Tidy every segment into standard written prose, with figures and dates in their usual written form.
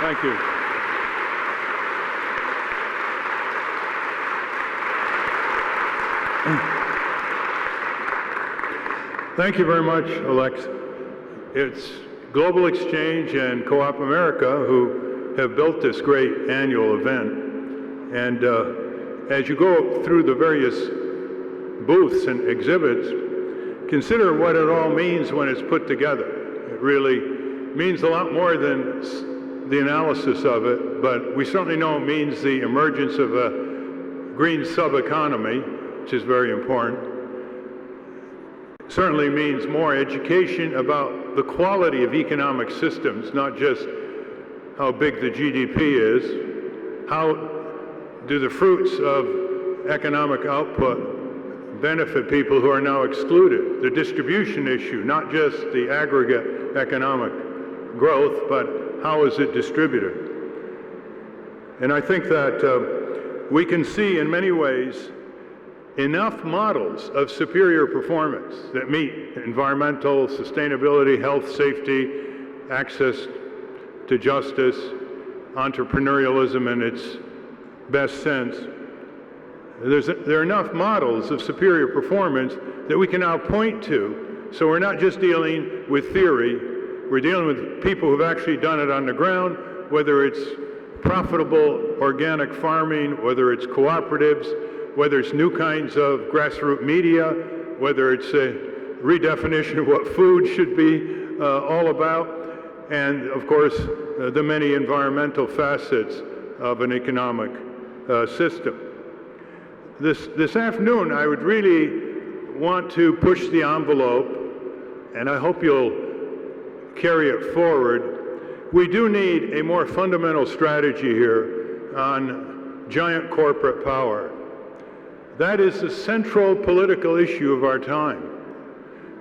Thank you. Thank you very much, Alex. It's Global Exchange and Co-op America who have built this great annual event. And as you go through the various booths and exhibits, consider what it all means when it's put together. It really means a lot more than the analysis of it, but we certainly know it means the emergence of a green sub-economy, which is very important. Certainly means more education about the quality of economic systems, not just how big the GDP is, how do the fruits of economic output benefit people who are now excluded, the distribution issue, not just the aggregate economic growth, but how is it distributed? And I think that we can see in many ways enough models of superior performance that meet environmental, sustainability, health, safety, access to justice, entrepreneurialism in its best sense. There are enough models of superior performance that we can now point to, so we're not just dealing with theory, we're dealing with people who've actually done it on the ground, whether it's profitable organic farming, whether it's cooperatives, whether it's new kinds of grassroots media, whether it's a redefinition of what food should be all about, and of course the many environmental facets of an economic system. This afternoon I would really want to push the envelope, and I hope you'll carry it forward. We do need a more fundamental strategy here on giant corporate power. That is the central political issue of our time.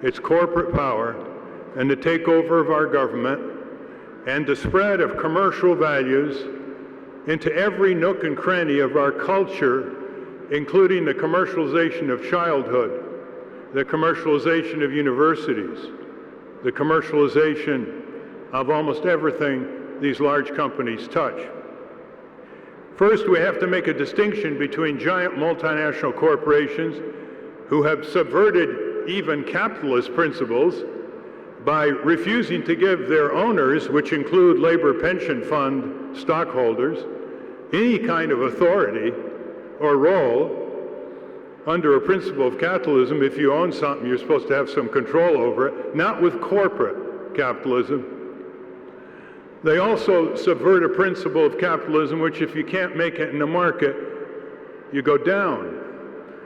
It's corporate power and the takeover of our government and the spread of commercial values into every nook and cranny of our culture, including the commercialization of childhood, the commercialization of universities, the commercialization of almost everything these large companies touch. First, we have to make a distinction between giant multinational corporations who have subverted even capitalist principles by refusing to give their owners, which include labor pension fund stockholders, any kind of authority or role under a principle of capitalism. If you own something, you're supposed to have some control over it, not with corporate capitalism. They also subvert a principle of capitalism, which if you can't make it in the market, you go down.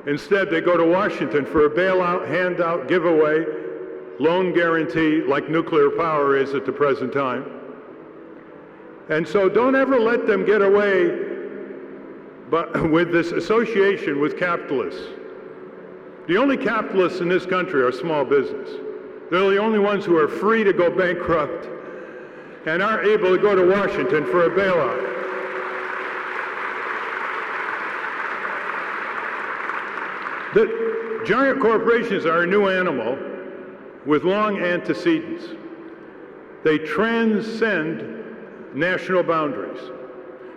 Instead, they go to Washington for a bailout, handout, giveaway, loan guarantee, like nuclear power is at the present time. And so don't ever let them get away with this association with capitalists. The only capitalists in this country are small business. They're the only ones who are free to go bankrupt and aren't able to go to Washington for a bailout. The giant corporations are a new animal with long antecedents. They transcend national boundaries.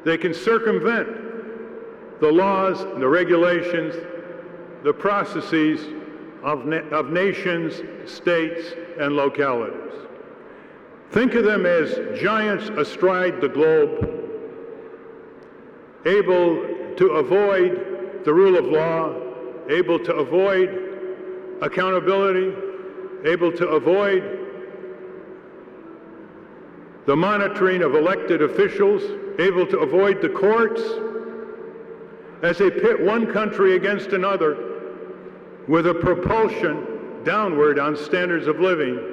They can circumvent the laws, the regulations, the processes of nations, states, and localities. Think of them as giants astride the globe, able to avoid the rule of law, able to avoid accountability, able to avoid the monitoring of elected officials, able to avoid the courts, as they pit one country against another with a propulsion downward on standards of living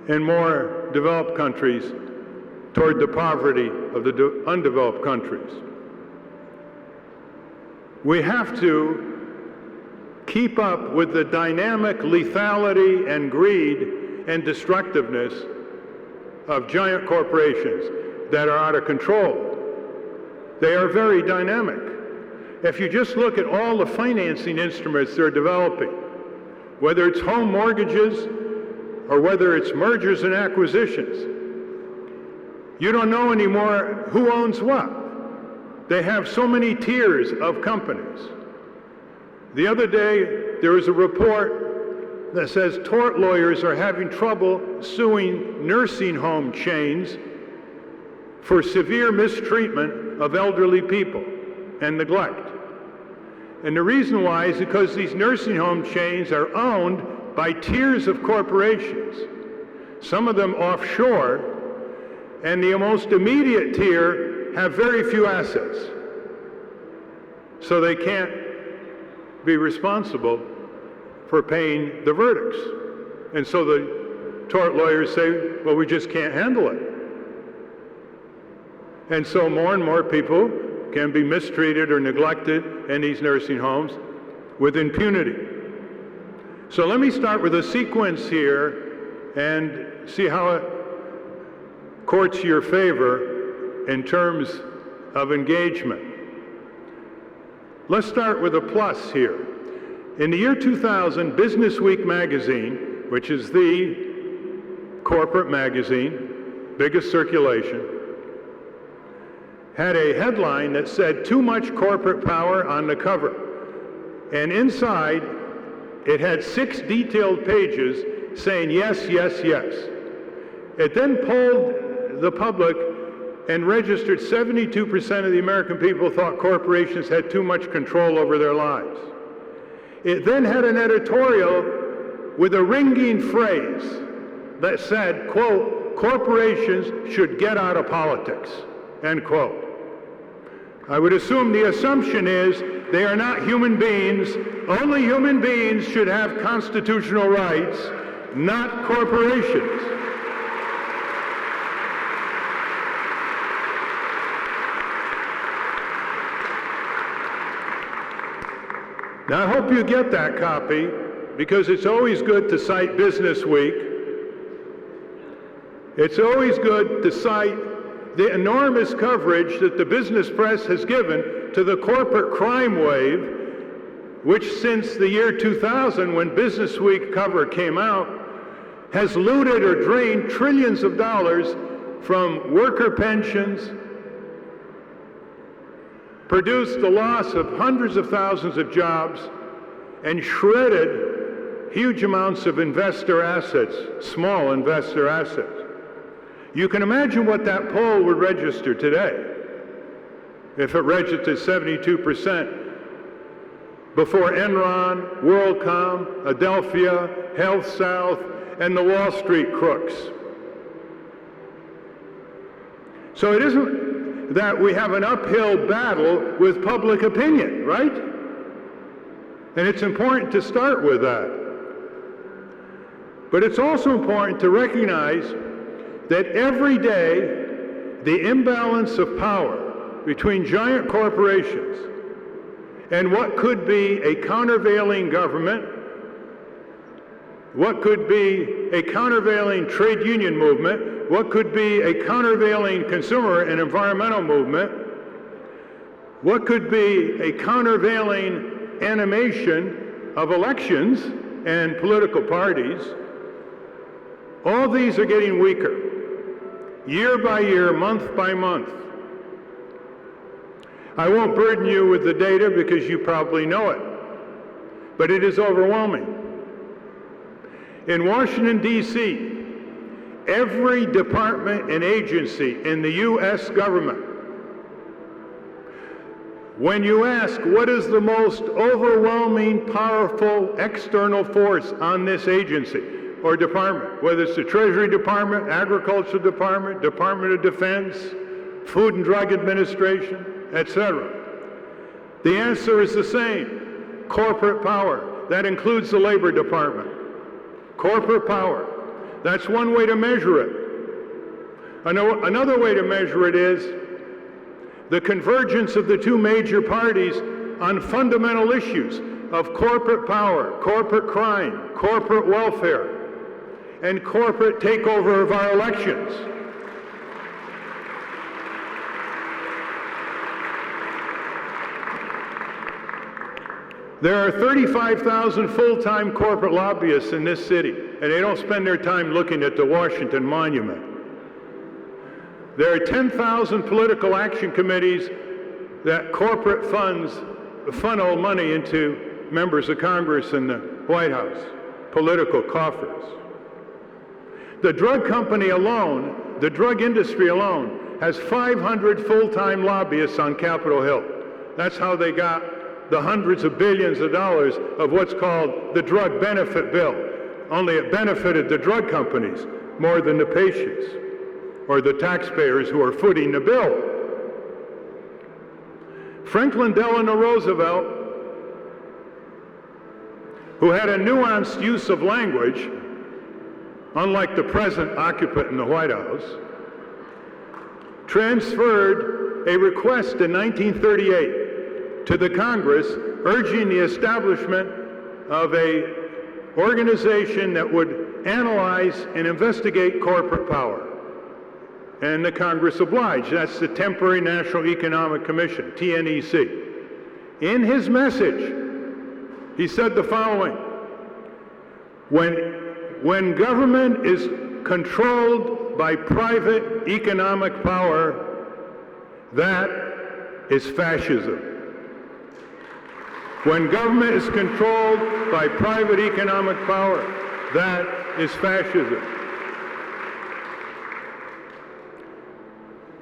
in more developed countries toward the poverty of the undeveloped countries. We have to keep up with the dynamic lethality and greed and destructiveness of giant corporations that are out of control. They are very dynamic. If you just look at all the financing instruments they're developing, whether it's home mortgages or whether it's mergers and acquisitions, You don't know anymore who owns what. They have so many tiers of companies. The other day, there was a report that says tort lawyers are having trouble suing nursing home chains for severe mistreatment of elderly people and neglect. And the reason why is because these nursing home chains are owned by tiers of corporations, some of them offshore, and the most immediate tier have very few assets. So they can't be responsible for paying the verdicts. And so the tort lawyers say, well, we just can't handle it. And so more and more people can be mistreated or neglected in these nursing homes with impunity. So let me start with a sequence here and see how it courts your favor in terms of engagement. Let's start with a plus here. In the year 2000, Business Week magazine, which is the corporate magazine, biggest circulation, had a headline that said, "Too much corporate power" on the cover. And inside, it had 6 detailed pages saying yes, yes, yes. It then polled the public and registered 72% of the American people thought corporations had too much control over their lives. It then had an editorial with a ringing phrase that said, quote, "Corporations should get out of politics," end quote. I would assume the assumption is they are not human beings. Only human beings should have constitutional rights, not corporations. Now, I hope you get that copy, because it's always good to cite Business Week. It's always good to cite the enormous coverage that the business press has given to the corporate crime wave, which since the year 2000, when Business Week cover came out, has looted or drained trillions of dollars from worker pensions, produced the loss of hundreds of thousands of jobs, and shredded huge amounts of investor assets, small investor assets. You can imagine what that poll would register today if it registered 72% before Enron, WorldCom, Adelphia, HealthSouth, and the Wall Street crooks. So it isn't that we have an uphill battle with public opinion, right? And it's important to start with that. But it's also important to recognize that every day the imbalance of power between giant corporations and what could be a countervailing government, what could be a countervailing trade union movement, what could be a countervailing consumer and environmental movement, what could be a countervailing animation of elections and political parties, all these are getting weaker, year by year, month by month. I won't burden you with the data because you probably know it, but it is overwhelming. In Washington, D.C., every department and agency in the U.S. government, when you ask what is the most overwhelming, powerful external force on this agency or department, whether it's the Treasury Department, Agriculture Department, Department of Defense, Food and Drug Administration, etc., the answer is the same: corporate power. That includes the Labor Department. Corporate power. That's one way to measure it. Another way to measure it is the convergence of the two major parties on fundamental issues of corporate power, corporate crime, corporate welfare, and corporate takeover of our elections. There are 35,000 full-time corporate lobbyists in this city, and they don't spend their time looking at the Washington Monument. There are 10,000 political action committees that corporate funds funnel money into members of Congress and the White House, political coffers. The drug company alone, the drug industry alone, has 500 full-time lobbyists on Capitol Hill. That's how they got the hundreds of billions of dollars of what's called the drug benefit bill. Only it benefited the drug companies more than the patients or the taxpayers who are footing the bill. Franklin Delano Roosevelt, who had a nuanced use of language, unlike the present occupant in the White House, transferred a request in 1938 to the Congress urging the establishment of an organization that would analyze and investigate corporate power. And the Congress obliged. That's the Temporary National Economic Commission, TNEC. In his message, he said the following: when government is controlled by private economic power, that is fascism. When government is controlled by private economic power, that is fascism.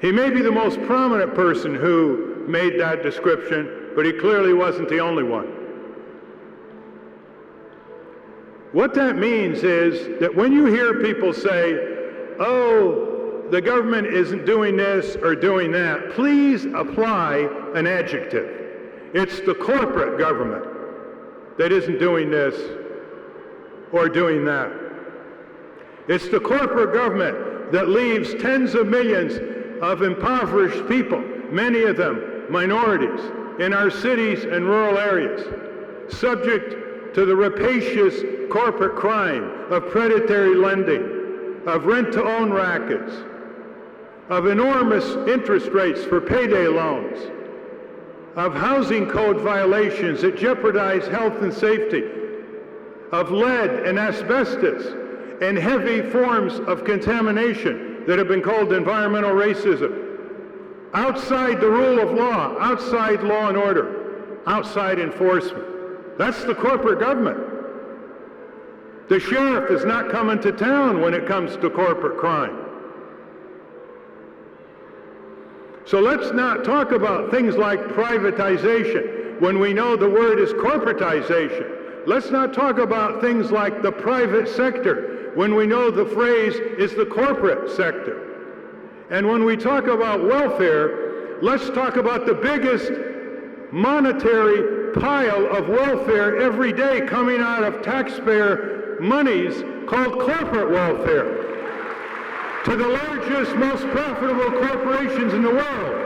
He may be the most prominent person who made that description, but he clearly wasn't the only one. What that means is that when you hear people say, oh, the government isn't doing this or doing that, please apply an adjective. It's the corporate government that isn't doing this or doing that. It's the corporate government that leaves tens of millions of impoverished people, many of them minorities, in our cities and rural areas, subject to the rapacious corporate crime of predatory lending, of rent-to-own rackets, of enormous interest rates for payday loans, of housing code violations that jeopardize health and safety, of lead and asbestos, and heavy forms of contamination that have been called environmental racism. Outside the rule of law, outside law and order, outside enforcement. That's the corporate government. The sheriff is not coming to town when it comes to corporate crime. So let's not talk about things like privatization when we know the word is corporatization. Let's not talk about things like the private sector when we know the phrase is the corporate sector. And when we talk about welfare, let's talk about the biggest monetary pile of welfare every day coming out of taxpayer monies called corporate welfare, to the largest, most profitable corporations in the world.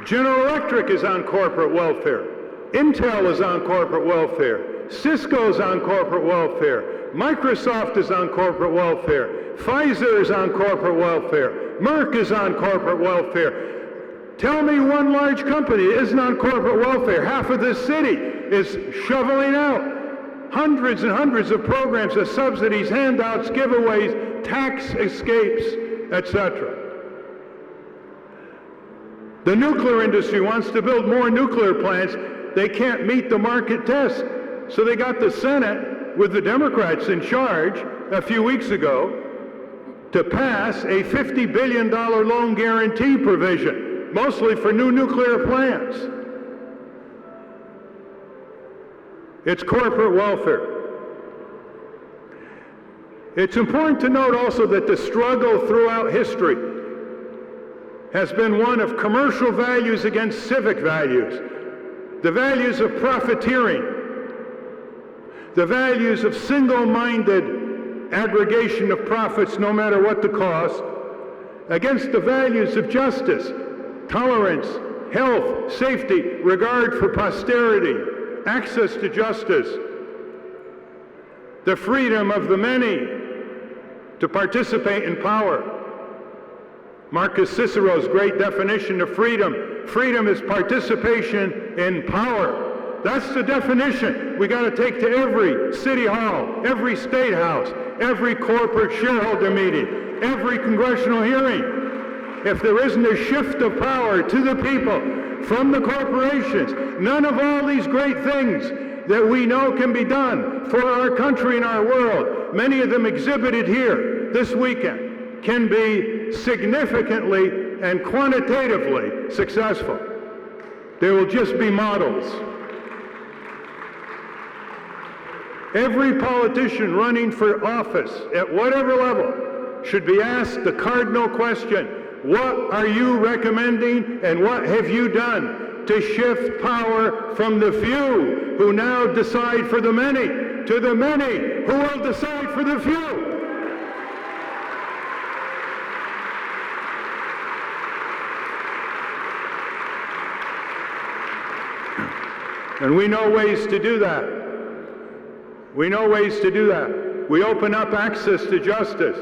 General Electric is on corporate welfare. Intel is on corporate welfare. Cisco is on corporate welfare. Microsoft is on corporate welfare. Pfizer is on corporate welfare. Merck is on corporate welfare. Tell me one large company that isn't on corporate welfare. Half of this city is shoveling out hundreds and hundreds of programs of subsidies, handouts, giveaways, tax escapes, etc. The nuclear industry wants to build more nuclear plants. They can't meet the market test. So they got the Senate, with the Democrats in charge a few weeks ago, to pass a $50 billion loan guarantee provision, mostly for new nuclear plants. It's corporate welfare. It's important to note also that the struggle throughout history has been one of commercial values against civic values, the values of profiteering, the values of single-minded aggregation of profits no matter what the cost, against the values of justice, tolerance, health, safety, regard for posterity, access to justice, the freedom of the many to participate in power. Marcus Cicero's great definition of freedom. Freedom is participation in power. That's the definition we got to take to every city hall, every state house, every corporate shareholder meeting, every congressional hearing. If there isn't a shift of power to the people from the corporations, none of all these great things that we know can be done for our country and our world, many of them exhibited here this weekend, can be significantly and quantitatively successful. They will just be models. Every politician running for office at whatever level should be asked the cardinal question: what are you recommending and what have you done to shift power from the few who now decide for the many to the many who will decide for the few? And we know ways to do that. We know ways to do that. We open up access to justice.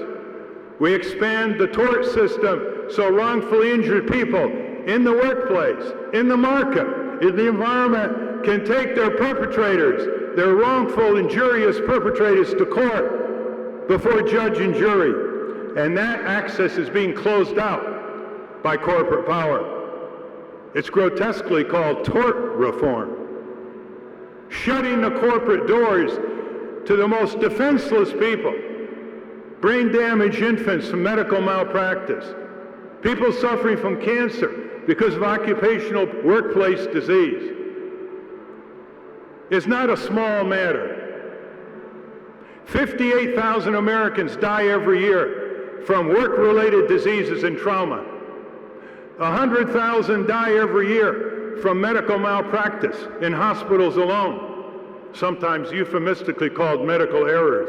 We expand the tort system so wrongfully injured people in the workplace, in the market, in the environment can take their perpetrators, their wrongful, injurious perpetrators, to court before judge and jury. And that access is being closed out by corporate power. It's grotesquely called tort reform. Shutting the corporate doors to the most defenseless people, brain-damaged infants from medical malpractice, people suffering from cancer because of occupational workplace disease. It's not a small matter. 58,000 Americans die every year from work-related diseases and trauma. 100,000 die every year from medical malpractice in hospitals alone, sometimes euphemistically called medical errors.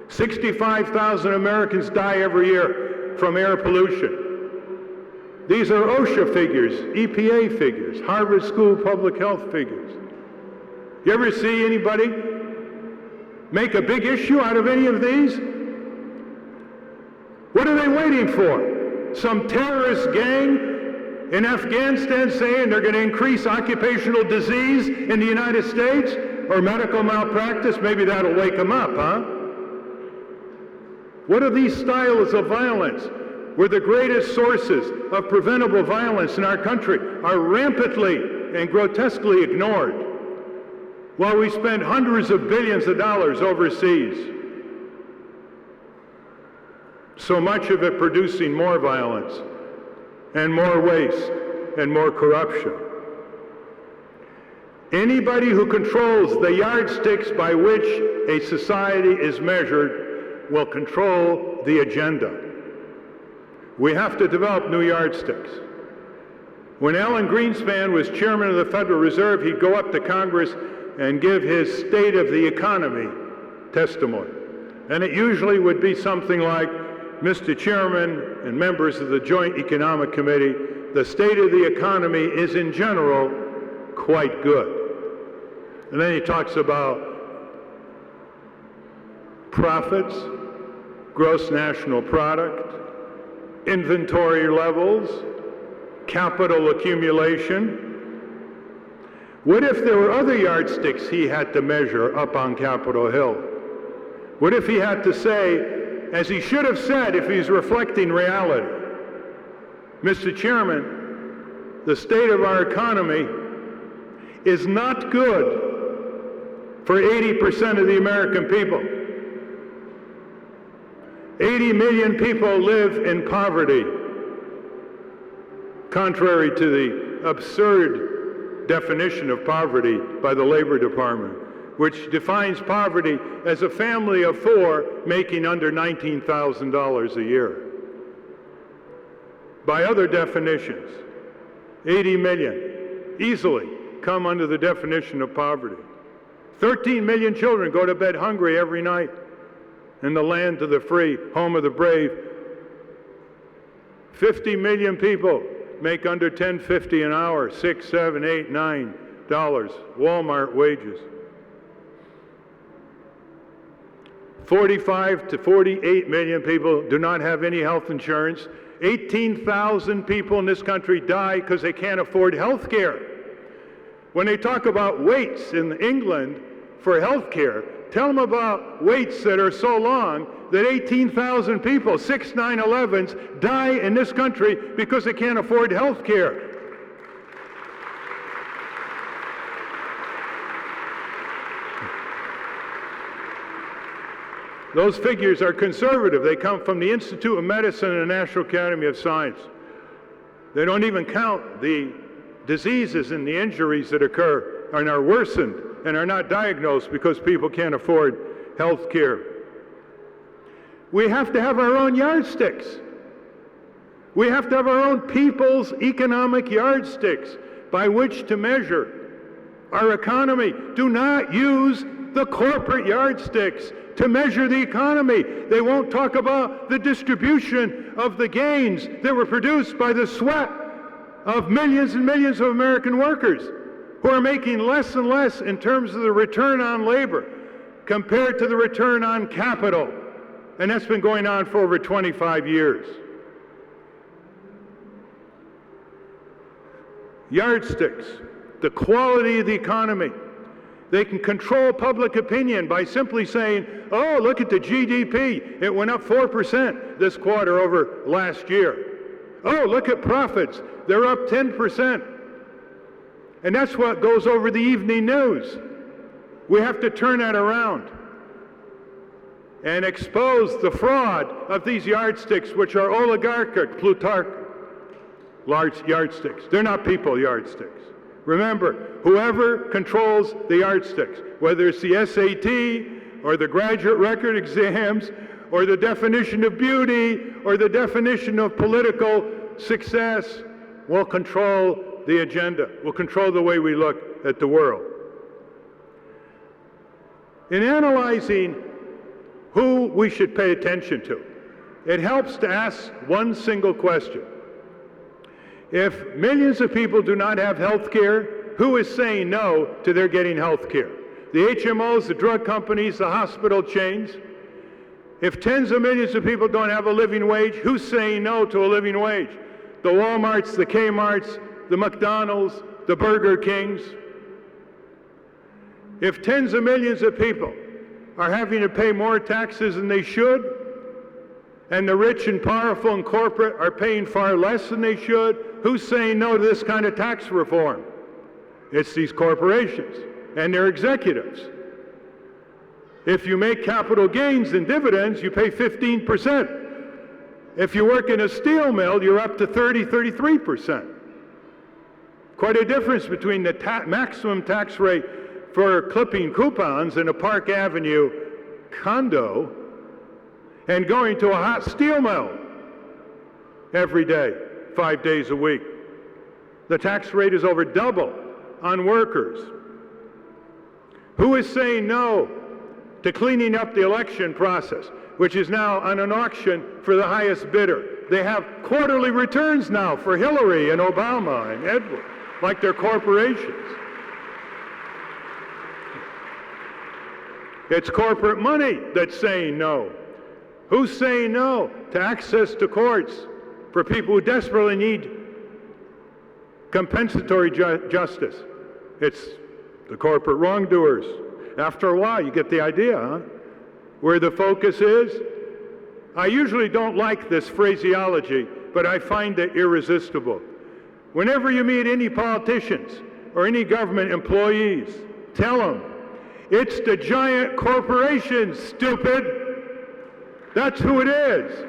65,000 Americans die every year from air pollution. These are OSHA figures, EPA figures, Harvard School Public Health figures. You ever see anybody make a big issue out of any of these? What are they waiting for? Some terrorist gang in Afghanistan saying they're going to increase occupational disease in the United States or medical malpractice? Maybe that'll wake them up, huh? What are these styles of violence where the greatest sources of preventable violence in our country are rampantly and grotesquely ignored while we spend hundreds of billions of dollars overseas? So much of it producing more violence and more waste and more corruption. Anybody who controls the yardsticks by which a society is measured will control the agenda. We have to develop new yardsticks. When Alan Greenspan was chairman of the Federal Reserve, he'd go up to Congress and give his State of the Economy testimony. And it usually would be something like, Mr. Chairman and members of the Joint Economic Committee, the state of the economy is in general quite good. And then he talks about profits, gross national product, inventory levels, capital accumulation. What if there were other yardsticks he had to measure up on Capitol Hill? What if he had to say, as he should have said if he's reflecting reality, Mr. Chairman, the state of our economy is not good for 80% of the American people. 80 million people live in poverty, contrary to the absurd definition of poverty by the Labor Department, which defines poverty as a family of four making under $19,000 a year. By other definitions, 80 million easily come under the definition of poverty. 13 million children go to bed hungry every night in the land of the free, home of the brave. 50 million people make under $10.50 an hour, $6, $7, $8, $9 Walmart wages. 45 to 48 million people do not have any health insurance. 18,000 people in this country die because they can't afford health care. When they talk about waits in England for health care, Tell them about waits that are so long that 18,000 people, 6 9/11s, die in this country because they can't afford health care. Those figures are conservative. They come from the Institute of Medicine and the National Academy of Science. They don't even count the diseases and the injuries that occur and are worsened and are not diagnosed because people can't afford health care. We have to have our own yardsticks. We have to have our own people's economic yardsticks by which to measure our economy. Do not use the corporate yardsticks to measure the economy. They won't talk about the distribution of the gains that were produced by the sweat of millions and millions of American workers who are making less and less in terms of the return on labor compared to the return on capital. And that's been going on for over 25 years. Yardsticks, the quality of the economy. They can control public opinion by simply saying, oh, look at the GDP. It went up 4% this quarter over last year. Oh, look at profits. They're up 10%. And that's what goes over the evening news. We have to turn that around and expose the fraud of these yardsticks, which are oligarchic, plutarchic large yardsticks. They're not people yardsticks. Remember, whoever controls the yardsticks, whether it's the SAT or the graduate record exams or the definition of beauty or the definition of political success, will control the agenda, will control the way we look at the world. In analyzing who we should pay attention to, it helps to ask one single question. If millions of people do not have health care, who is saying no to their getting health care? The HMOs, the drug companies, the hospital chains. If tens of millions of people don't have a living wage, who's saying no to a living wage? The Walmarts, the Kmarts, the McDonald's, the Burger Kings. If tens of millions of people are having to pay more taxes than they should, and the rich and powerful and corporate are paying far less than they should, who's saying no to this kind of tax reform? It's these corporations and their executives. If you make capital gains and dividends, you pay 15%. If you work in a steel mill, you're up to 33%. Quite a difference between the maximum tax rate for clipping coupons in a Park Avenue condo and going to a hot steel mill every day, 5 days a week. The tax rate is over double on workers. Who is saying no to cleaning up the election process, which is now on an auction for the highest bidder? They have quarterly returns now for Hillary and Obama and Edward, like they're corporations. It's corporate money that's saying no. Who's saying no to access to courts for people who desperately need compensatory justice? It's the corporate wrongdoers. After a while, you get the idea, huh? Where the focus is. I usually don't like this phraseology, but I find it irresistible. Whenever you meet any politicians or any government employees, tell them, it's the giant corporations, stupid. That's who it is.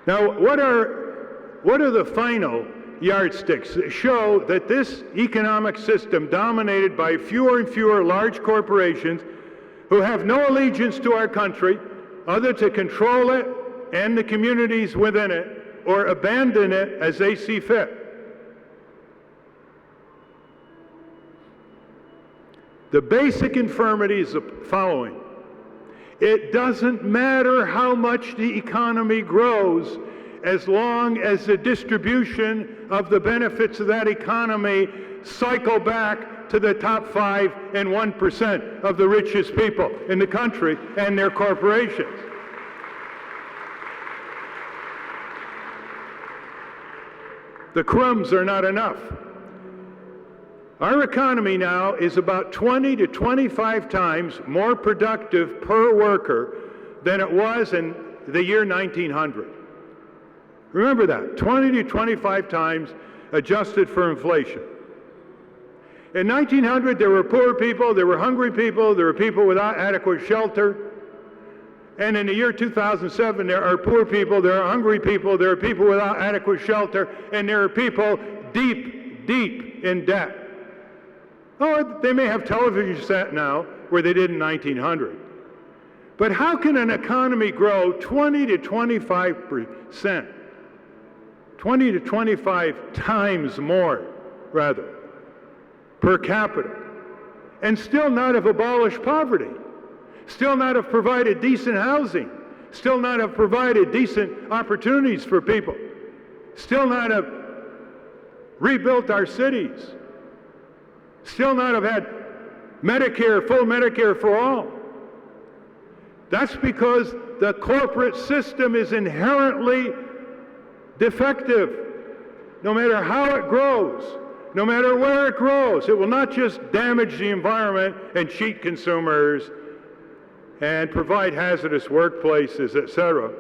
Now, what are the final yardsticks that show that this economic system, dominated by fewer and fewer large corporations who have no allegiance to our country other to control it and the communities within it, or abandon it as they see fit? The basic infirmity is the following. It doesn't matter how much the economy grows as long as the distribution of the benefits of that economy cycle back to the top 5 and 1% of the richest people in the country and their corporations. The crumbs are not enough. Our economy now is about 20 to 25 times more productive per worker than it was in the year 1900. Remember that, 20 to 25 times adjusted for inflation. In 1900, there were poor people, there were hungry people, there were people without adequate shelter. And in the year 2007, there are poor people, there are hungry people, there are people without adequate shelter, and there are people deep, deep in debt. Oh, they may have television set now where they did in 1900. But how can an economy grow 20 to 25%? 20 to 25 times more, rather, per capita, and still not have abolished poverty, still not have provided decent housing, still not have provided decent opportunities for people, still not have rebuilt our cities, still not have had Medicare, full Medicare for all? That's because the corporate system is inherently defective. No matter how it grows, no matter where it grows, it will not just damage the environment and cheat consumers and provide hazardous workplaces, etc.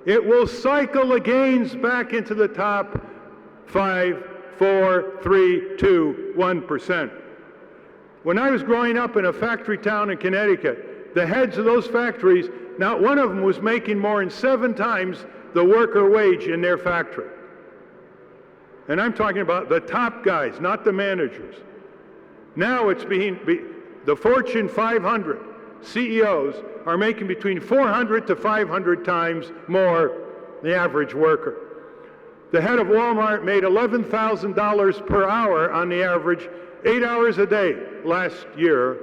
It will cycle the gains back into the top 5, 4, 3, 2, 1%. When I was growing up in a factory town in Connecticut, the heads of those factories, not one of them was making more than 7 times the worker wage in their factory. And I'm talking about the top guys, not the managers. Now it's the Fortune 500 CEOs are making between 400 to 500 times more than the average worker. The head of Walmart made $11,000 per hour on the average, 8 hours a day last year,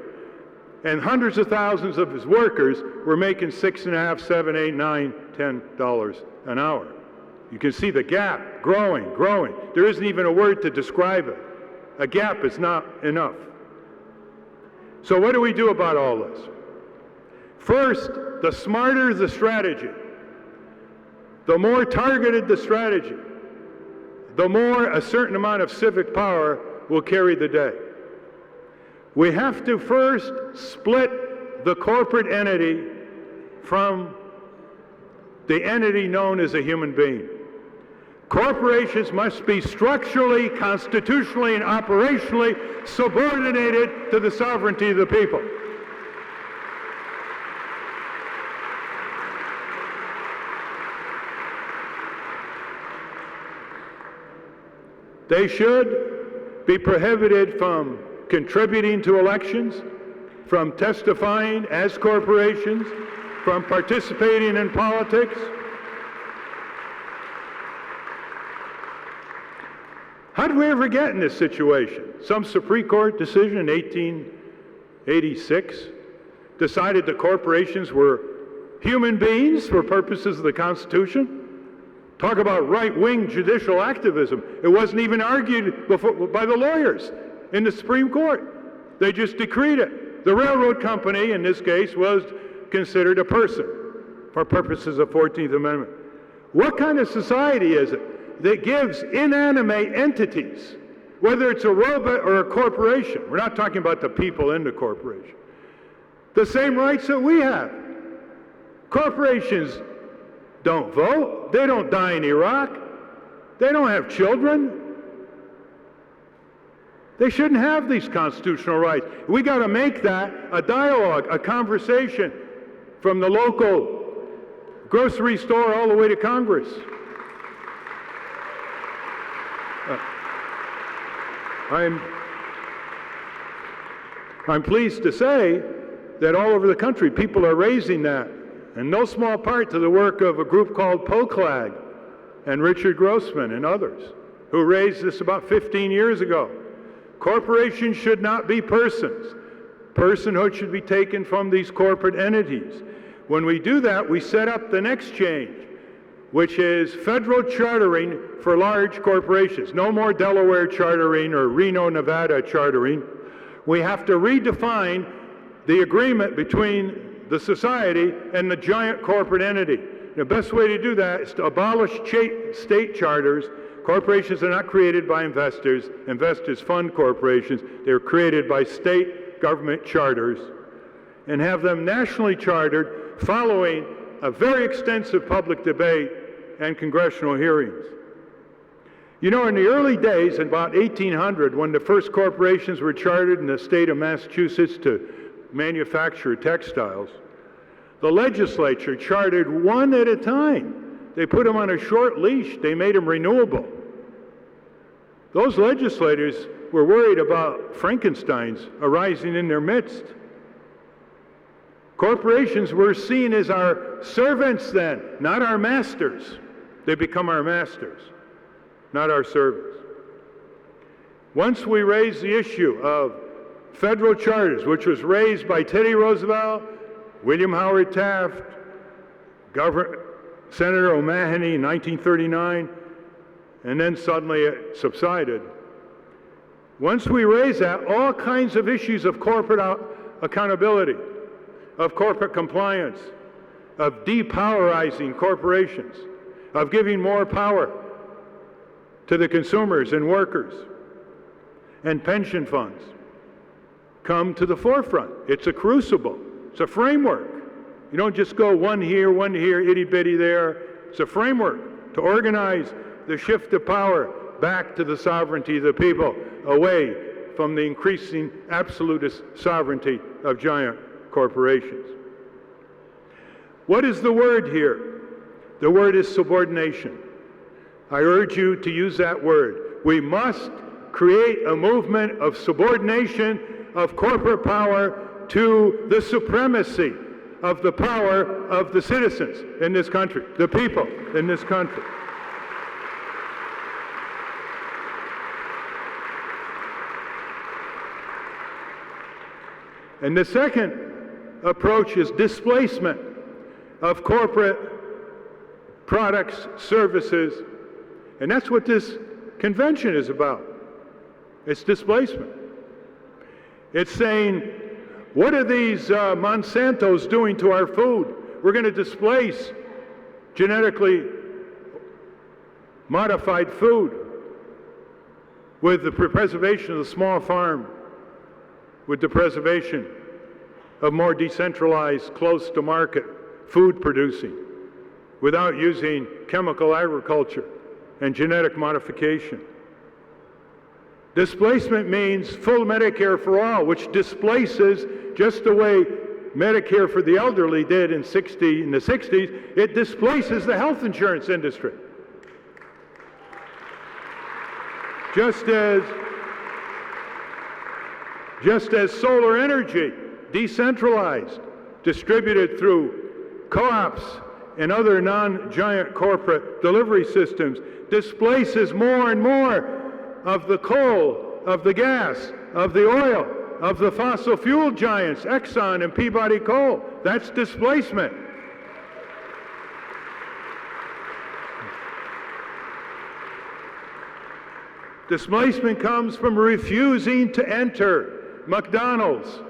and hundreds of thousands of his workers were making $6.5, $7, $8, $9, $10 an hour. You can see the gap growing. There isn't even a word to describe it. A gap is not enough. So what do we do about all this? First, the smarter the strategy, the more targeted the strategy, the more a certain amount of civic power will carry the day. We have to first split the corporate entity from the entity known as a human being. Corporations must be structurally, constitutionally, and operationally subordinated to the sovereignty of the people. They should be prohibited from contributing to elections, from testifying as corporations, from participating in politics. How did we ever get in this situation? Some Supreme Court decision in 1886 decided that corporations were human beings for purposes of the Constitution. Talk about right-wing judicial activism. It wasn't even argued by the lawyers in the Supreme Court. They just decreed it. The railroad company, in this case, was considered a person for purposes of 14th Amendment. What kind of society is it that gives inanimate entities, whether it's a robot or a corporation, we're not talking about the people in the corporation, the same rights that we have? Corporations don't vote. They don't die in Iraq. They don't have children. They shouldn't have these constitutional rights. We got to make that a dialogue, a conversation from the local grocery store all the way to Congress. I'm pleased to say that all over the country people are raising that, in no small part to the work of a group called POCLAG and Richard Grossman and others, who raised this about 15 years ago. Corporations should not be persons. Personhood should be taken from these corporate entities. When we do that, we set up the next change, which is federal chartering for large corporations. No more Delaware chartering or Reno, Nevada chartering. We have to redefine the agreement between the society and the giant corporate entity. The best way to do that is to abolish state charters, Corporations are not created by investors. Investors fund corporations. They're created by state government charters and have them nationally chartered following a very extensive public debate and congressional hearings. You know, in the early days, in about 1800, when the first corporations were chartered in the state of Massachusetts to manufacture textiles, the legislature chartered one at a time. They put them on a short leash. They made them renewable. Those legislators were worried about Frankensteins arising in their midst. Corporations were seen as our servants then, not our masters. They become our masters, not our servants. Once we raised the issue of federal charters, which was raised by Teddy Roosevelt, William Howard Taft, Senator O'Mahony in 1939, and then suddenly it subsided. Once we raised that, all kinds of issues of corporate accountability, of corporate compliance, of depowerizing corporations, of giving more power to the consumers and workers and pension funds come to the forefront. It's a crucible. It's a framework. You don't just go one here, itty-bitty there. It's a framework to organize the shift of power back to the sovereignty of the people, away from the increasing absolutist sovereignty of giant corporations. What is the word here? The word is subordination. I urge you to use that word. We must create a movement of subordination of corporate power to the supremacy of the power of the citizens in this country, the people in this country. And the second approach is displacement of corporate products, services, and that's what this convention is about. It's displacement. It's saying, what are these Monsantos doing to our food? We're going to displace genetically modified food with the preservation of the small farm, with the preservation of more decentralized, close-to-market food producing, without using chemical agriculture and genetic modification. Displacement means full Medicare for all, which displaces, just the way Medicare for the elderly did in the 60s, it displaces the health insurance industry. Just as solar energy, decentralized, distributed through co-ops and other non-giant corporate delivery systems, displaces more and more of the coal, of the gas, of the oil, of the fossil fuel giants, Exxon and Peabody Coal. That's displacement. Displacement comes from refusing to enter McDonald's,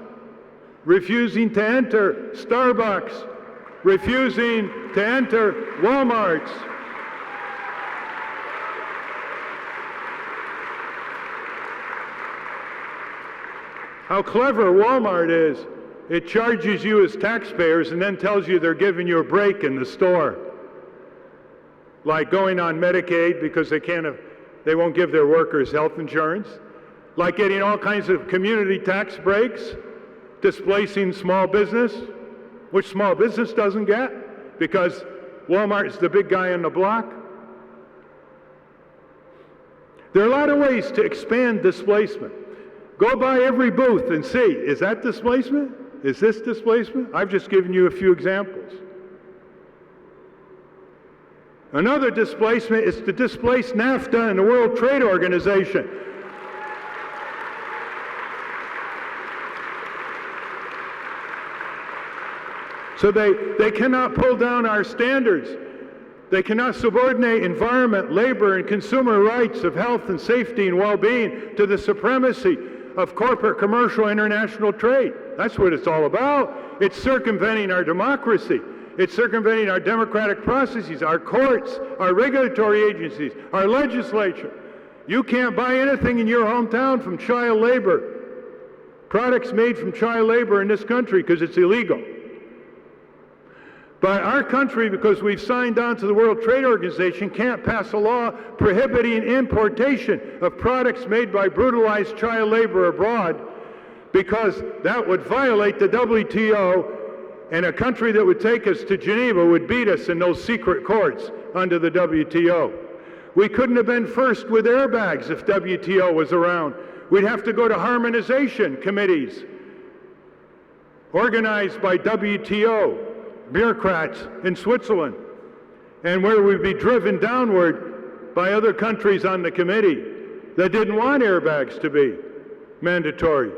refusing to enter Starbucks, refusing to enter Walmart's. How clever Walmart is. It charges you as taxpayers and then tells you they're giving you a break in the store. Like going on Medicaid because they won't give their workers health insurance. Like getting all kinds of community tax breaks, displacing small business, which small business doesn't get because Walmart is the big guy on the block. There are a lot of ways to expand displacement. Go by every booth and see, is that displacement? Is this displacement? I've just given you a few examples. Another displacement is to displace NAFTA and the World Trade Organization. So they cannot pull down our standards. They cannot subordinate environment, labor, and consumer rights of health and safety and well-being to the supremacy of corporate, commercial, international trade. That's what it's all about. It's circumventing our democracy. It's circumventing our democratic processes, our courts, our regulatory agencies, our legislature. You can't buy anything in your hometown from child labor, products made from child labor in this country, because it's illegal. But our country, because we've signed on to the World Trade Organization, can't pass a law prohibiting importation of products made by brutalized child labor abroad, because that would violate the WTO, and a country that would take us to Geneva would beat us in those secret courts under the WTO. We couldn't have been first with airbags if WTO was around. We'd have to go to harmonization committees organized by WTO bureaucrats in Switzerland, and where we'd be driven downward by other countries on the committee that didn't want airbags to be mandatory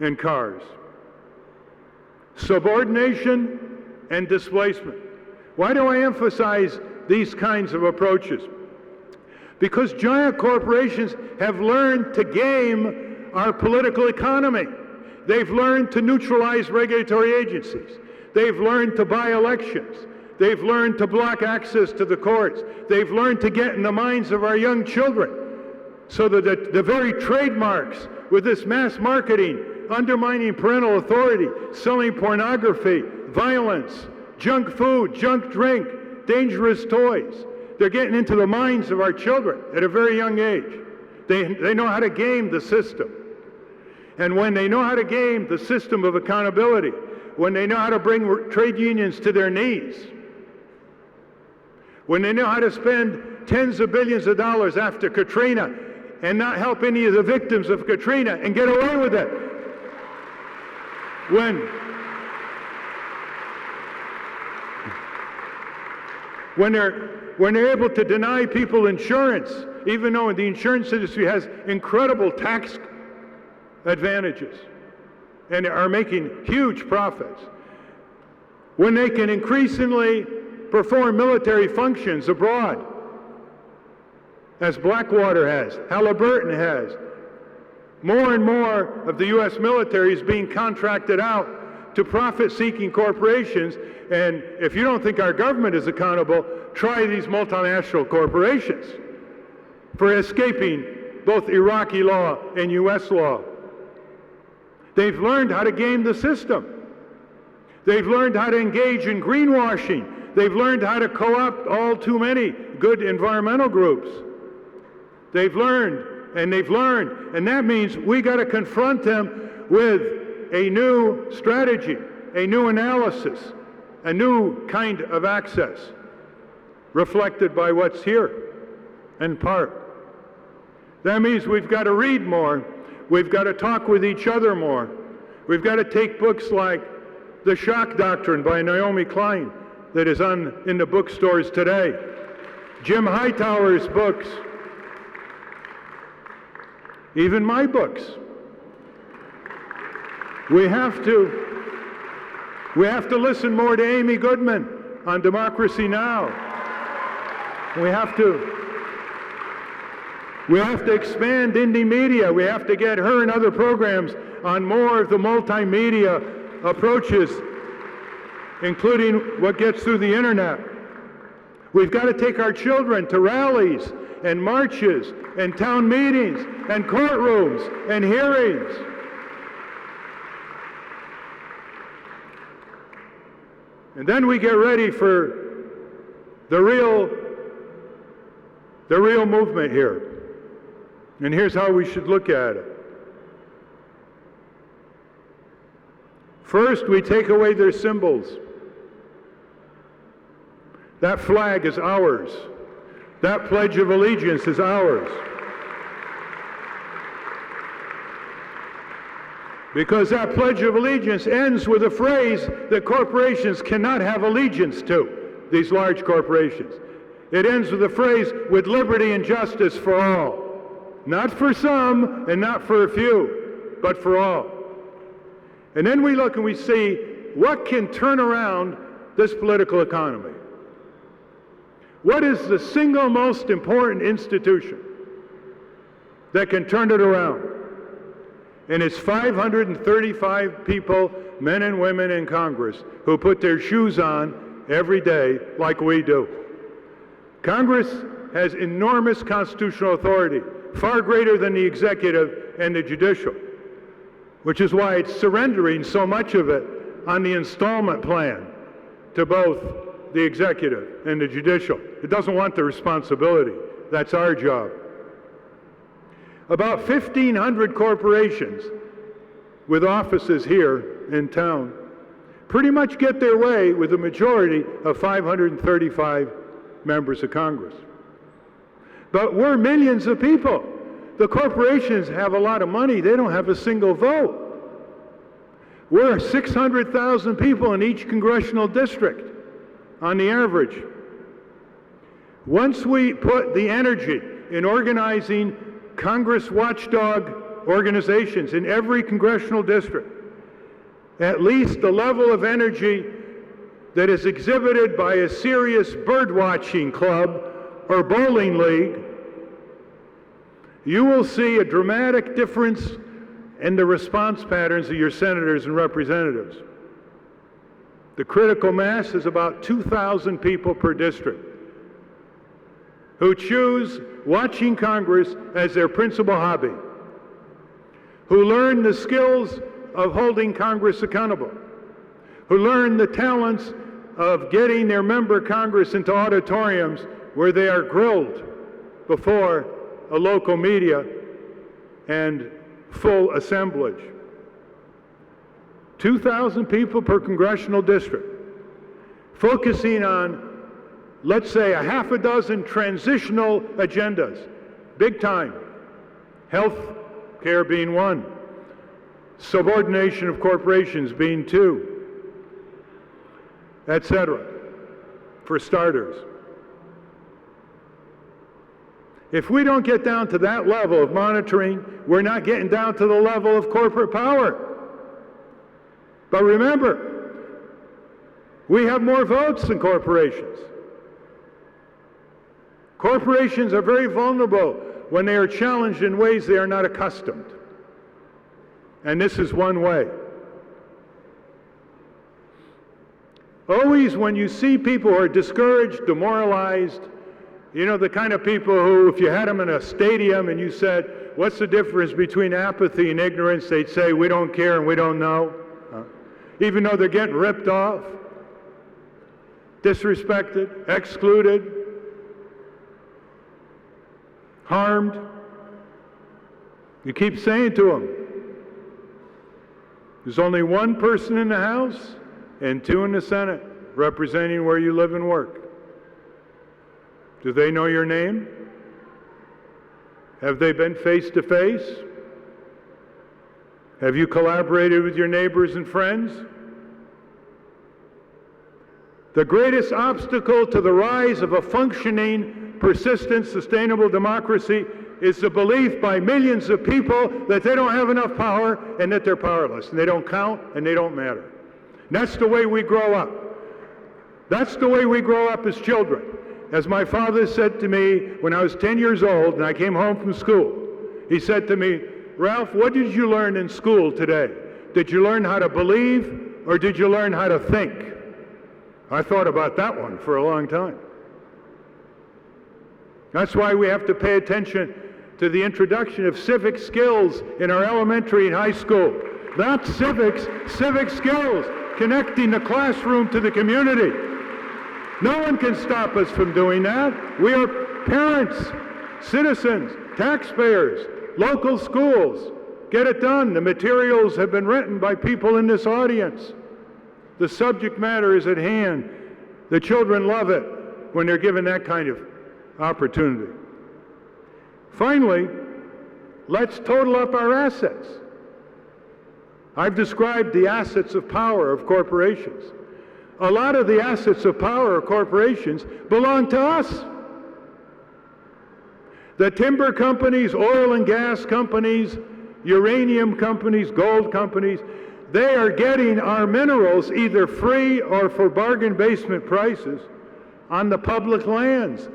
in cars. Subordination and displacement. Why do I emphasize these kinds of approaches? Because giant corporations have learned to game our political economy. They've learned to neutralize regulatory agencies. They've learned to buy elections. They've learned to block access to the courts. They've learned to get in the minds of our young children, so that the very trademarks with this mass marketing, undermining parental authority, selling pornography, violence, junk food, junk drink, dangerous toys, they're getting into the minds of our children at a very young age. They know how to game the system. And when they know how to game the system of accountability, when they know how to bring trade unions to their knees, when they know how to spend tens of billions of dollars after Katrina and not help any of the victims of Katrina and get away with it, when they're able to deny people insurance, even though the insurance industry has incredible tax advantages and are making huge profits, when they can increasingly perform military functions abroad, as Blackwater has, Halliburton has. More and more of the U.S. military is being contracted out to profit-seeking corporations, and if you don't think our government is accountable, try these multinational corporations for escaping both Iraqi law and U.S. law. They've learned how to game the system. They've learned how to engage in greenwashing. They've learned how to co-opt all too many good environmental groups. They've learned, and that means we got to confront them with a new strategy, a new analysis, a new kind of access, reflected by what's here, in part. That means we've got to read more. We've got to talk with each other more. We've got to take books like The Shock Doctrine by Naomi Klein, that is in the bookstores today. Jim Hightower's books. Even my books. We have to listen more to Amy Goodman on Democracy Now! We have to expand indie media. We have to get her and other programs on more of the multimedia approaches, including what gets through the internet. We've got to take our children to rallies and marches and town meetings and courtrooms and hearings. And then we get ready for the real movement here. And here's how we should look at it. First, we take away their symbols. That flag is ours. That Pledge of Allegiance is ours. Because that Pledge of Allegiance ends with a phrase that corporations cannot have allegiance to, these large corporations. It ends with a phrase, with liberty and justice for all. Not for some and not for a few, but for all. And then we look and we see what can turn around this political economy. What is the single most important institution that can turn it around? And it's 535 people, men and women in Congress, who put their shoes on every day like we do. Congress has enormous constitutional authority, far greater than the executive and the judicial, which is why it's surrendering so much of it on the installment plan to both the executive and the judicial. It doesn't want the responsibility. That's our job. About 1,500 corporations with offices here in town pretty much get their way with a majority of 535 members of Congress. But we're millions of people. The corporations have a lot of money. They don't have a single vote. We're 600,000 people in each congressional district on the average. Once we put the energy in organizing Congress watchdog organizations in every congressional district, at least the level of energy that is exhibited by a serious bird-watching club or bowling league, you will see a dramatic difference in the response patterns of your senators and representatives. The critical mass is about 2,000 people per district who choose watching Congress as their principal hobby, who learn the skills of holding Congress accountable, who learn the talents of getting their member Congress into auditoriums where they are grilled before a local media and full assemblage. 2,000 people per congressional district, focusing on, let's say, a half a dozen transitional agendas, big time. Health care being one, subordination of corporations being two, etc., for starters. If we don't get down to that level of monitoring, we're not getting down to the level of corporate power. But remember, we have more votes than corporations. Corporations are very vulnerable when they are challenged in ways they are not accustomed. And this is one way. Always when you see people who are discouraged, demoralized, you know, the kind of people who, if you had them in a stadium and you said, what's the difference between apathy and ignorance, they'd say, we don't care and we don't know. Even though they're getting ripped off, disrespected, excluded, harmed. You keep saying to them, there's only one person in the House and two in the Senate representing where you live and work. Do they know your name? Have they been face to face? Have you collaborated with your neighbors and friends? The greatest obstacle to the rise of a functioning, persistent, sustainable democracy is the belief by millions of people that they don't have enough power and that they're powerless, and they don't count and they don't matter. And that's the way we grow up. That's the way we grow up as children. As my father said to me when I was 10 years old and I came home from school, he said to me, Ralph, what did you learn in school today? Did you learn how to believe or did you learn how to think? I thought about that one for a long time. That's why we have to pay attention to the introduction of civic skills in our elementary and high school. Not civics, civic skills, connecting the classroom to the community. No one can stop us from doing that. We are parents, citizens, taxpayers, local schools. Get it done. The materials have been written by people in this audience. The subject matter is at hand. The children love it when they're given that kind of opportunity. Finally, let's total up our assets. I've described the assets of power of corporations. A lot of the assets of power of corporations belong to us. The timber companies, oil and gas companies, uranium companies, gold companies, they are getting our minerals either free or for bargain basement prices on the public lands.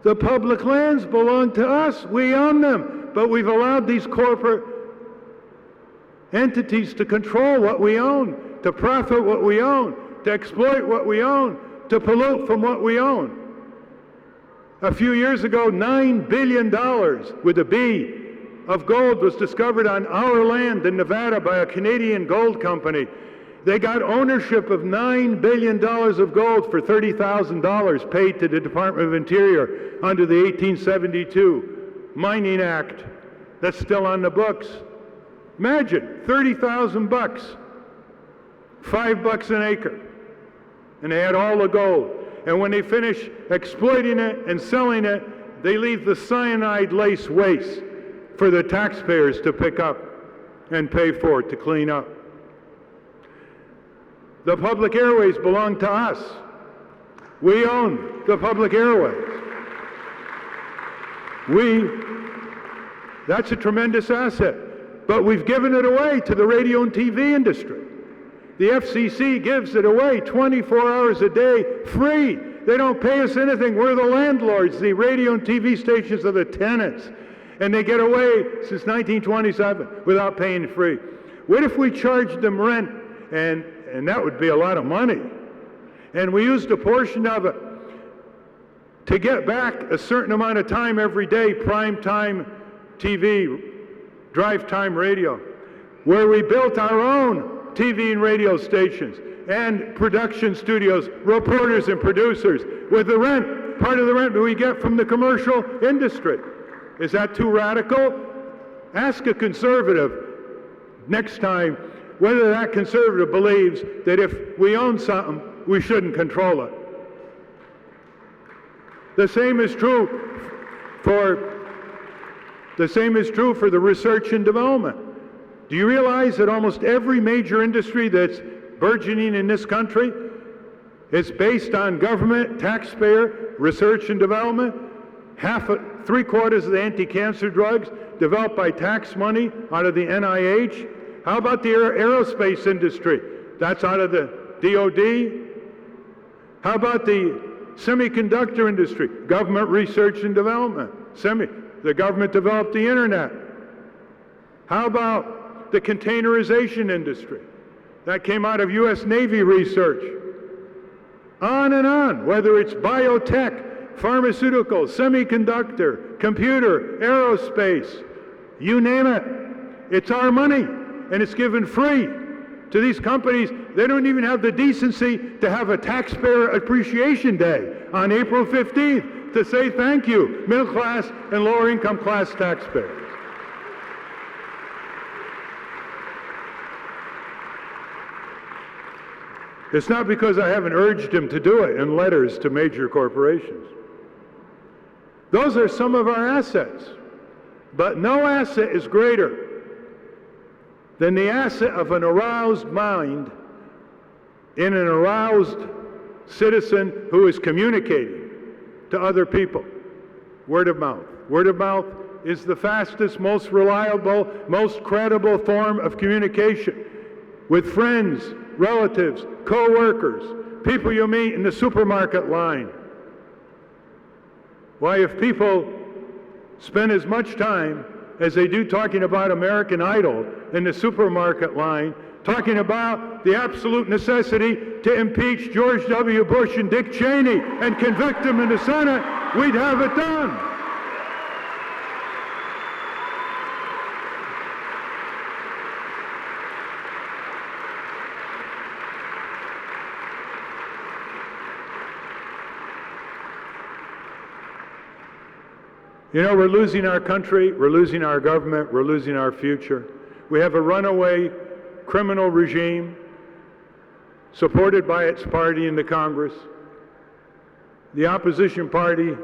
The public lands belong to us. We own them. But we've allowed these corporate entities to control what we own, to profit what we own, to exploit what we own, to pollute from what we own. A few years ago, $9 billion with a B of gold was discovered on our land in Nevada by a Canadian gold company. They got ownership of $9 billion of gold for $30,000 paid to the Department of Interior under the 1872 Mining Act that's still on the books. Imagine, 30,000 bucks, $5 an acre, and they had all the gold. And when they finish exploiting it and selling it, they leave the cyanide-laced waste for the taxpayers to pick up and pay for, to clean up. The public airways belong to us. We own the public airways. That's a tremendous asset. But we've given it away to the radio and TV industry. The FCC gives it away 24 hours a day, free. They don't pay us anything. We're the landlords. The radio and TV stations are the tenants. And they get away since 1927 without paying free. What if we charged them rent, and that would be a lot of money, and we used a portion of it to get back a certain amount of time every day, prime time TV, drive time radio, where we built our own TV and radio stations and production studios, reporters and producers, with the rent, part of the rent that we get from the commercial industry. Is that too radical? Ask a conservative next time whether that conservative believes that if we own something, we shouldn't control it. The same is true for the research and development. Do you realize that almost every major industry that's burgeoning in this country is based on government, taxpayer, research and development? Three-quarters of the anti-cancer drugs developed by tax money out of the NIH. How about the aerospace industry? That's out of the DOD. How about the semiconductor industry? Government research and development. The government developed the internet. How about the containerization industry? That came out of U.S. Navy research. On and on, whether it's biotech, pharmaceuticals, semiconductor, computer, aerospace, you name it. It's our money, and it's given free to these companies. They don't even have the decency to have a taxpayer appreciation day on April 15th to say thank you, middle class and lower income class taxpayers. It's not because I haven't urged him to do it in letters to major corporations. Those are some of our assets. But no asset is greater than the asset of an aroused mind in an aroused citizen who is communicating to other people. Word of mouth. Word of mouth is the fastest, most reliable, most credible form of communication with friends, relatives, co-workers, people you meet in the supermarket line. Why, if people spend as much time as they do talking about American Idol in the supermarket line, talking about the absolute necessity to impeach George W. Bush and Dick Cheney and convict them in the Senate, we'd have it done. You know, we're losing our country, we're losing our government, we're losing our future. We have a runaway criminal regime supported by its party in the Congress. The opposition party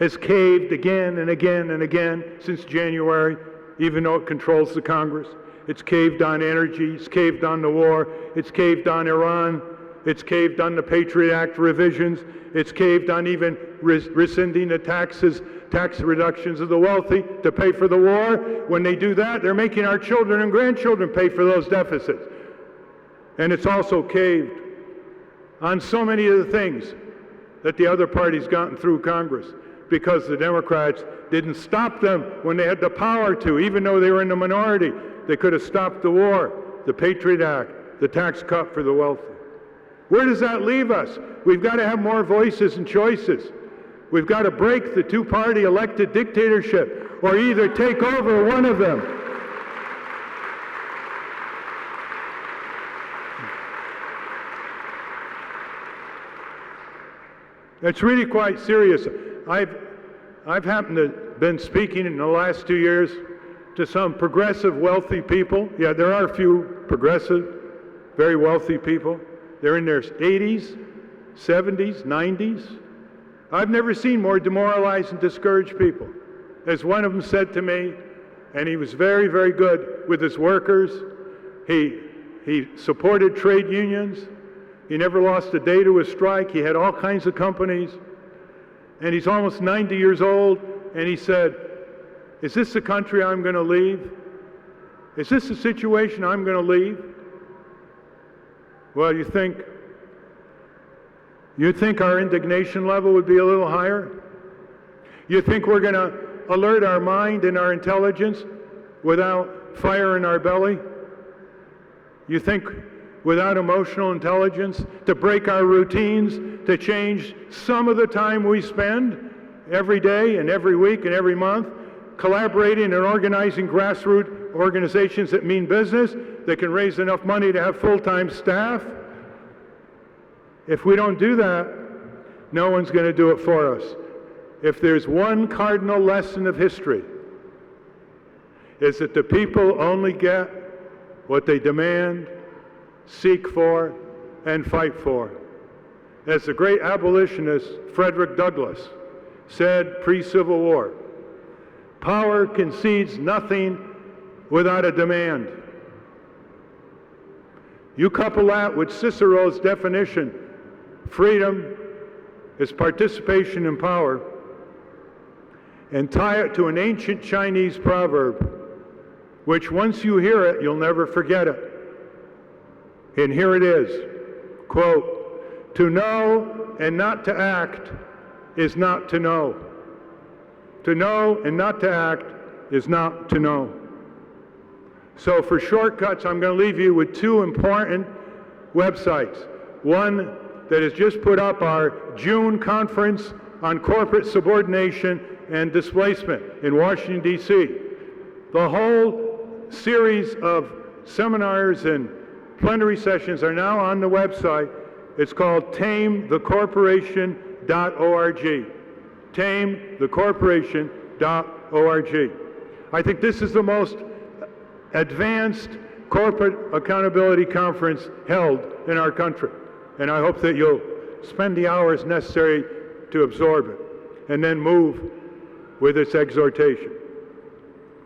has caved again and again and again since January, even though it controls the Congress. It's caved on energy, it's caved on the war, it's caved on Iran, it's caved on the Patriot Act revisions, it's caved on even rescinding the tax reductions of the wealthy to pay for the war. When they do that, they're making our children and grandchildren pay for those deficits. And it's also caved on so many of the things that the other parties gotten through Congress because the Democrats didn't stop them when they had the power to, even though they were in the minority. They could have stopped the war, the Patriot Act, the tax cut for the wealthy. Where does that leave us? We've got to have more voices and choices. We've got to break the two-party elected dictatorship, or either take over one of them. It's really quite serious. I've happened to been speaking in the last 2 years to some progressive, wealthy people. Yeah, there are a few progressive, very wealthy people. They're in their 80s, 70s, 90s. I've never seen more demoralized and discouraged people. As one of them said to me, and he was very, very good with his workers. He supported trade unions. He never lost a day to a strike. He had all kinds of companies. And he's almost 90 years old, and he said, is this the country I'm going to leave? Is this the situation I'm going to leave? Well, you think our indignation level would be a little higher? You think we're going to alert our mind and our intelligence without fire in our belly? You think without emotional intelligence to break our routines, to change some of the time we spend every day and every week and every month collaborating and organizing grassroots organizations that mean business, that can raise enough money to have full-time staff? If we don't do that, no one's going to do it for us. If there's one cardinal lesson of history, is that the people only get what they demand, seek for, and fight for. As the great abolitionist Frederick Douglass said pre-Civil War, power concedes nothing without a demand. You couple that with Cicero's definition, freedom is participation in power, and tie it to an ancient Chinese proverb, which once you hear it, you'll never forget it. And here it is, quote, to know and not to act is not to know. To know and not to act is not to know. So for shortcuts, I'm going to leave you with two important websites. One that has just put up our June conference on corporate subordination and displacement in Washington, D.C. The whole series of seminars and plenary sessions are now on the website. It's called tamethecorporation.org. tamethecorporation.org. I think this is the most advanced corporate accountability conference held in our country. And I hope that you'll spend the hours necessary to absorb it and then move with its exhortation.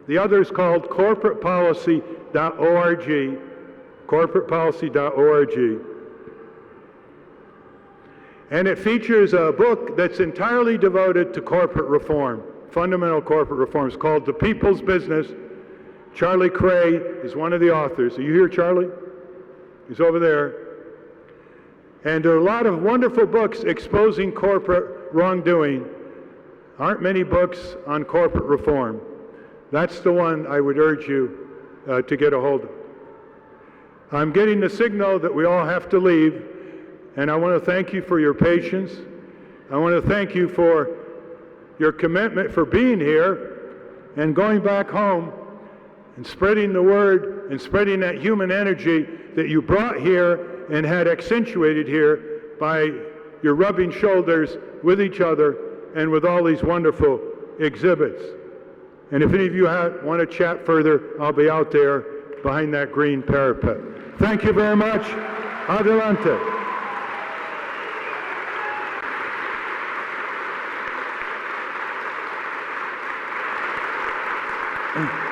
The other is called corporatepolicy.org, corporatepolicy.org. And it features a book that's entirely devoted to corporate reform, fundamental corporate reforms, called The People's Business. Charlie Cray is one of the authors. Are you here, Charlie? He's over there. And there are a lot of wonderful books exposing corporate wrongdoing. Aren't many books on corporate reform. That's the one I would urge you to get a hold of. I'm getting the signal that we all have to leave, and I want to thank you for your patience. I want to thank you for your commitment for being here and going back home and spreading the word and spreading that human energy that you brought here and had accentuated here by your rubbing shoulders with each other and with all these wonderful exhibits. And if any of you want to chat further, I'll be out there behind that green parapet. Thank you very much. Adelante. Mm.